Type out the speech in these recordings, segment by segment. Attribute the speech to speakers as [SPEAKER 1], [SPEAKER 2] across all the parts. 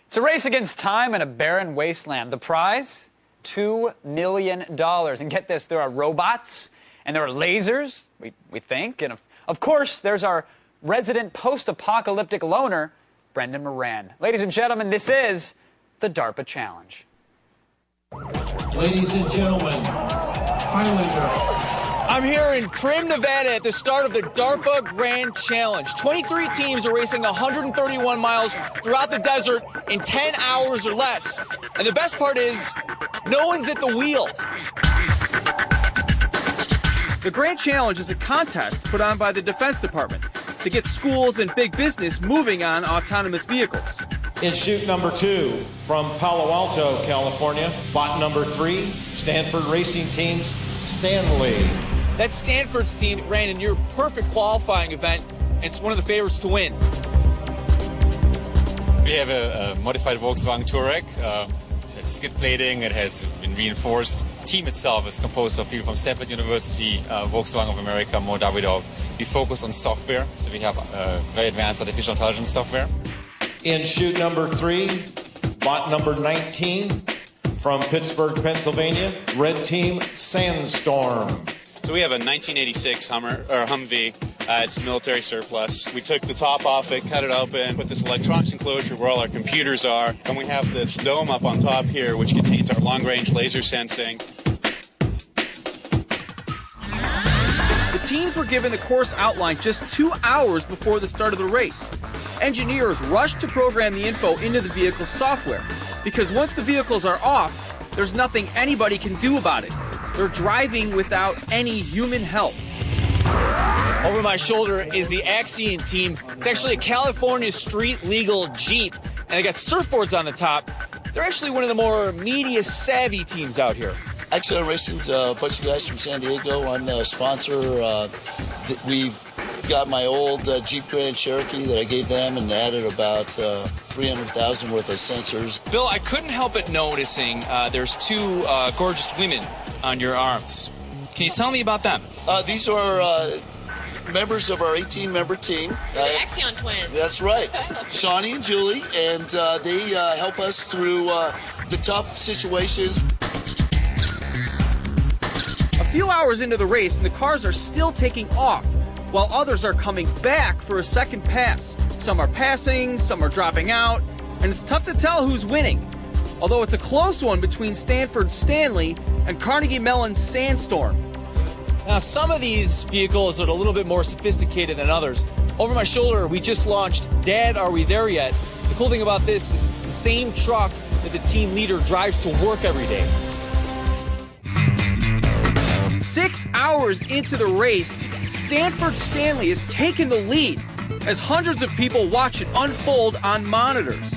[SPEAKER 1] It's a race against time in a barren wasteland. The prize? $2 million. And get this, there are robots, and there are lasers, we think, and of course, there's our resident post-apocalyptic loner, Brendan Moran. Ladies and gentlemen, this is the DARPA Challenge.
[SPEAKER 2] Ladies and gentlemen, Highlander.
[SPEAKER 3] I'm here in Primm, Nevada at the start of the DARPA Grand Challenge. 23 teams are racing 131 miles throughout the desert in 10 hours or less. And the best part is, no one's at the wheel. The Grand Challenge is a contest put on by the Defense Department to get schools and big business moving on autonomous vehicles.
[SPEAKER 2] In chute number 2 from Palo Alto, California, bot number 3, Stanford Racing Team's Stanley.
[SPEAKER 3] That's Stanford's team that ran in your perfect qualifying event, and it's one of the favorites to win.
[SPEAKER 4] We have a modified Volkswagen Touareg. It's skid plating, it has been reinforced. The team itself is composed of people from Stanford University, Volkswagen of America, more Davidoff. We focus on software, so we have very advanced artificial intelligence software.
[SPEAKER 2] In chute number 3, bot number 19 from Pittsburgh, Pennsylvania, red team Sandstorm.
[SPEAKER 5] So we have a 1986 Humvee. It's military surplus. We took the top off it, cut it open, put this electronics enclosure where all our computers are, and we have this dome up on top here, which contains our long-range laser sensing.
[SPEAKER 3] The teams were given the course outline just 2 hours before the start of the race. Engineers rushed to program the info into the vehicle's software, because once the vehicles are off, there's nothing anybody can do about it. They're driving without any human help. Over my shoulder is the Axion team. It's actually a California street legal Jeep, and they got surfboards on the top. They're actually one of the more media savvy teams out here.
[SPEAKER 6] Axion Racing's a bunch of guys from San Diego. I'm the sponsor. We've got my old Jeep Grand Cherokee that I gave them and added about 300,000 worth of sensors.
[SPEAKER 3] Bill, I couldn't help but noticing there's two gorgeous women on your arms. Can you tell me about them?
[SPEAKER 6] These are members of our 18-member team.
[SPEAKER 7] The Axion twins.
[SPEAKER 6] That's right. Shawnee and Julie, and they help us through the tough situations.
[SPEAKER 3] A few hours into the race, and the cars are still taking off, while others are coming back for a second pass. Some are passing, some are dropping out, and it's tough to tell who's winning. Although it's a close one between Stanford's Stanley and Carnegie Mellon's Sandstorm. Now, some of these vehicles are a little bit more sophisticated than others. Over my shoulder, we just launched Dad, Are We There Yet? The cool thing about this is it's the same truck that the team leader drives to work every day. 6 hours into the race, Stanford Stanley has taken the lead as hundreds of people watch it unfold on monitors.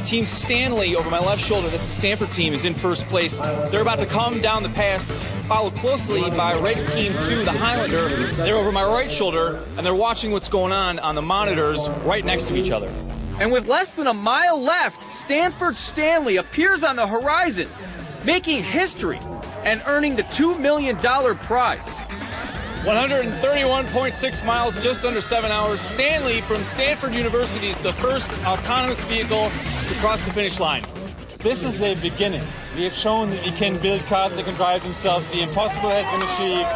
[SPEAKER 3] Team Stanley over my left shoulder, that's the Stanford team, is in first place. They're about to come down the pass, followed closely by Red Team 2, the Highlander. They're over my right shoulder, and they're watching what's going on the monitors right next to each other. And with less than a mile left, Stanford Stanley appears on the horizon, making history and earning the $2 million prize. 131.6 miles, just under 7 hours. Stanley from Stanford University is the first autonomous vehicle to cross the finish line.
[SPEAKER 8] This is the beginning. We have shown that we can build cars that can drive themselves. The impossible has been achieved.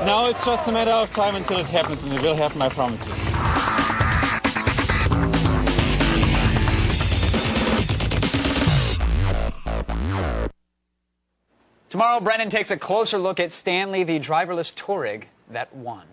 [SPEAKER 8] Now it's just a matter of time until it happens, and it will happen, I promise you.
[SPEAKER 1] Tomorrow, Brendan takes a closer look at Stanley, the driverless Touareg that won.